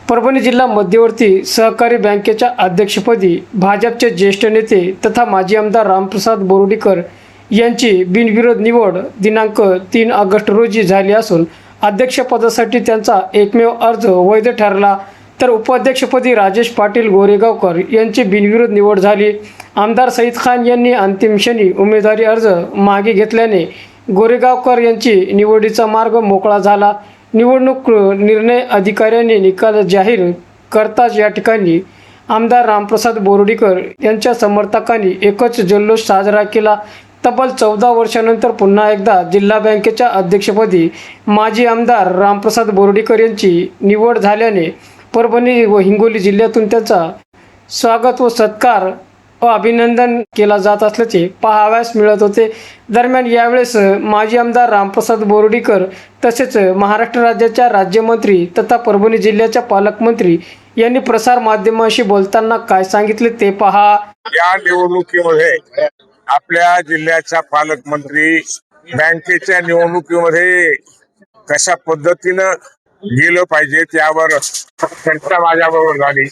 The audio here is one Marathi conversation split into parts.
परभणी जिल्हा मध्यवर्ती सहकारी बँकेच्या अध्यक्षपदी भाजपचे ज्येष्ठ नेते तथा माजी आमदार रामप्रसाद बोर्डीकर यांची बिनविरोध निवड दिनांक 3 ऑगस्ट रोजी झाली असून अध्यक्षपदासाठी त्यांचा एकमेव अर्ज वैध ठरला, तर उपाध्यक्षपदी राजेश पाटील गोरेगावकर यांची बिनविरोध निवड झाली। आमदार सईद खान यांनी अंतिम क्षणी उमेदवारी अर्ज मागे घेतल्याने गोरेगावकर यांची निवडीचा मार्ग मोकळा झाला। निवडणूक निर्णय अधिकाऱ्यांनी निकाल जाहीर करताच या ठिकाणी आमदार रामप्रसाद बोर्डीकर यांच्या समर्थकांनी एकच जल्लोष साजरा केला। तब्बल 14 वर्षानंतर पुन्हा एकदा जिल्हा बँकेच्या अध्यक्षपदी माजी आमदार रामप्रसाद बोर्डीकर यांची निवड झाल्याने परभणी व हिंगोली जिल्ह्यातून त्यांचा स्वागत व सत्कार व अभिनंदन केला जात असल्याचे पाहावयास मिळत होते। दरम्यान यावेळेस माजी आमदार रामप्रसाद बोर्डीकर तसेच महाराष्ट्र राज्याच्या राज्यमंत्री तथा परभणी जिल्ह्याच्या पालकमंत्री यांनी प्रसार माध्यमांशी बोलताना काय सांगितले ते पहा। या निवडणुकीमध्ये आपल्या जिल्ह्याच्या पालकमंत्री बँकेच्या निवडणुकीमध्ये कशा पद्धतीनं गेलं पाहिजे त्यावर चर्चा माझ्याबरोबर झाली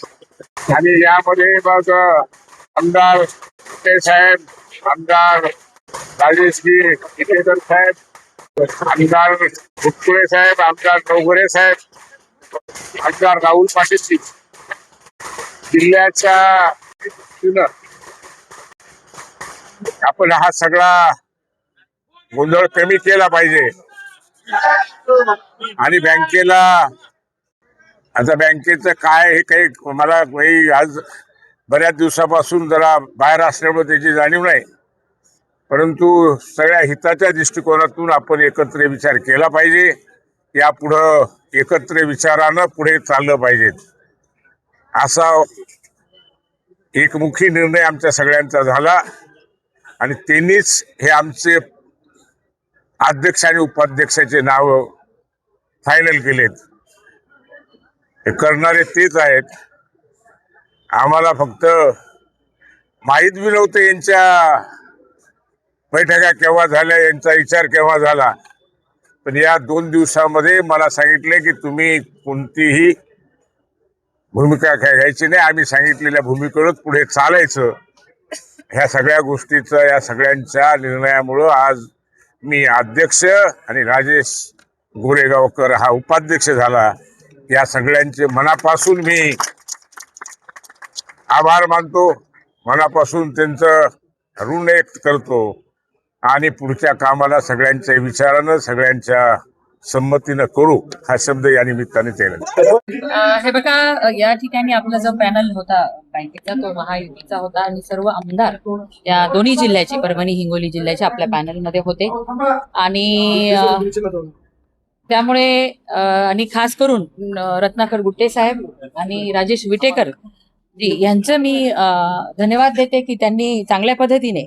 आणि यामध्ये मग आमदार साहेब, आमदार राजेशजी विटेकर साहेब, आमदार भुटकुळे साहेब, आमदार नवघरे साहेब, आमदार राहुल पाटील जिल्ह्याच्या आपण हा सगळा गोंधळ कमी केला पाहिजे आणि बँकेला आता बँकेचं काय हे काही मला आज बऱ्याच दिवसापासून जरा बाहेर असल्यामुळे त्याची जाणीव नाही, परंतु सगळ्या हिताच्या दृष्टिकोनातून आपण एकत्र विचार केला पाहिजे। यापुढं एकत्र विचारानं पुढे चाललं पाहिजे असा एकमुखी निर्णय आमच्या सगळ्यांचा झाला आणि त्यांनीच हे आमचे अध्यक्ष आणि उपाध्यक्षाचे नाव फायनल केलेत। हे करणारे तेच आहेत। आम्हाला फक्त माहीत बी नव्हतं यांच्या बैठका केव्हा झाल्या, यांचा विचार केव्हा झाला, पण या 2 दिवसामध्ये मला सांगितले की तुम्ही कोणतीही भूमिका घ्यायची नाही, आम्ही सांगितलेल्या भूमिकेवरच पुढे चालायचं। ह्या सगळ्या गोष्टीचं या सगळ्यांच्या निर्णयामुळं आज मी अध्यक्ष आणि राजेश गोरेगावकर हा उपाध्यक्ष झाला। या सगळ्यांचे मनापासून मी आभार मानतो, मनापासून त्यांचं ऋण व्यक्त करतो आणि पुढच्या कामाला सगळ्यांच्या विचारानं सगळ्यांच्या संमतीनं करू हा शब्द या निमित्ताने केला। हे बघा, या ठिकाणी आपला जो पॅनल होता बँकेचा तो महायुतीचा होता आणि सर्व आमदार या दोन्ही जिल्ह्याचे परभणी हिंगोली जिल्ह्याचे आपल्या पॅनल मध्ये होते आणि त्यामुळे आणि खास करून रत्नाकर गुट्टे साहेब आणि राजेश विटेकर जी यांचं मी धन्यवाद देते की त्यांनी चांगल्या पद्धतीने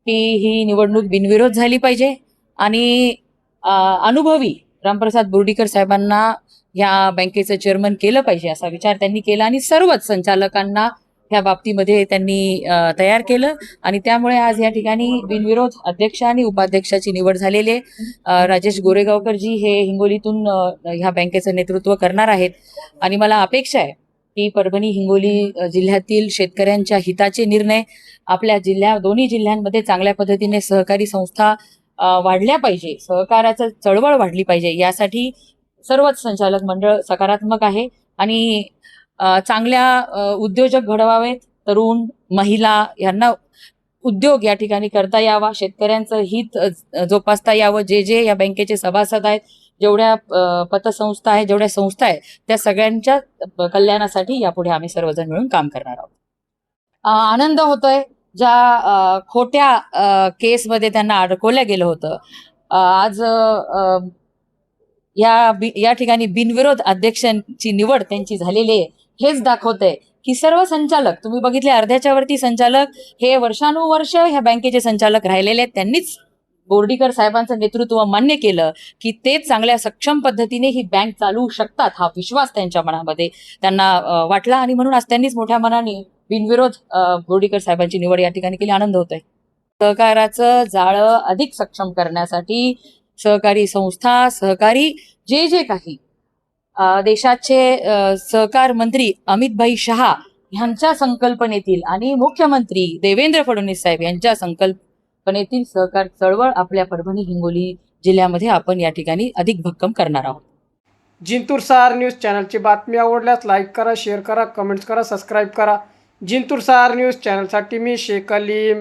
की ही निवडणूक बिनविरोध झाली पाहिजे आणि अनुभवी रामप्रसाद बोर्डीकर साहेबांना या बँकेचं चेअरमन केलं पाहिजे असा विचार त्यांनी केला आणि सर्वच संचालकांना ह्या बाबतीमध्ये त्यांनी तयार केलं आणि त्यामुळे आज या ठिकाणी बिनविरोध अध्यक्ष आणि उपाध्यक्षाची निवड झालेली आहे। राजेश गोरेगावकर जी हे हिंगोलीतून ह्या बँकेचं नेतृत्व करणार आहेत आणि मला अपेक्षा आहे की परभणी हिंगोली जिल्ह्यातील शेतकऱ्यांच्या हिताचे निर्णय आपल्या दोन्ही जिल्ह्यांमध्ये चांगल्या पद्धतीने सहकारी संस्था वाढल्या पाहिजे, सहकाराचं चळवळ वाढली पाहिजे, यासाठी सर्वच संचालक मंडळ सकारात्मक आहे आणि चांगल्या उद्योजक घडवावेत, तरुण महिला यांना उद्योग या ठिकाणी करता यावा, शेतकऱ्यांचं हित जोपासता यावं। जे या बँकेचे सभासद आहेत, जेवढ्या पतसंस्था आहेत, जेवढ्या संस्था आहेत, त्या सगळ्यांच्या कल्याणासाठी यापुढे आम्ही सर्वजण मिळून काम करणार आहोत। आनंद होतोय ज्या खोट्या केसमध्ये त्यांना अडकवलं गेलं होतं, आज या ठिकाणी बिनविरोध अध्यक्षांची निवड त्यांची झालेली आहे। हेच दाखवतंय की सर्व संचालक, तुम्ही बघितले अर्ध्याच्या वरती संचालक हे वर्षानुवर्ष ह्या बँकेचे संचालक राहिलेले आहेत, त्यांनीच बोर्डीकर साहेबांचं नेतृत्व मान्य केलं की ते चांगल्या सक्षम पद्धतीने ही बँक चालवू शकतात हा विश्वास त्यांच्या मनामध्ये त्यांना वाटला आणि म्हणून आज त्यांनीच मोठ्या मनाने बिनविरोध बोर्डीकर साहेबांची निवड या ठिकाणी केली। आनंद होतोय। सहकाराचं जाळं अधिक सक्षम करण्यासाठी सहकारी संस्था, सहकारी जे काही देशाचे सहकार मंत्री अमितभाई शहा ह्यांच्या संकल्पनेतील आणि मुख्यमंत्री देवेंद्र फडणवीस साहेब यांच्या संकल्पनेतील सहकार चळवळ आपल्या परभणी हिंगोली जिल्ह्यामध्ये आपण या ठिकाणी अधिक भक्कम करणार आहोत. जिंतूर सहार न्यूज चॅनलची बातमी आवडल्यास लाईक करा, शेअर करा, कमेंट्स करा, सबस्क्राईब करा. जिंतूर सहार न्यूज चॅनलसाठी मी शेख अलीम.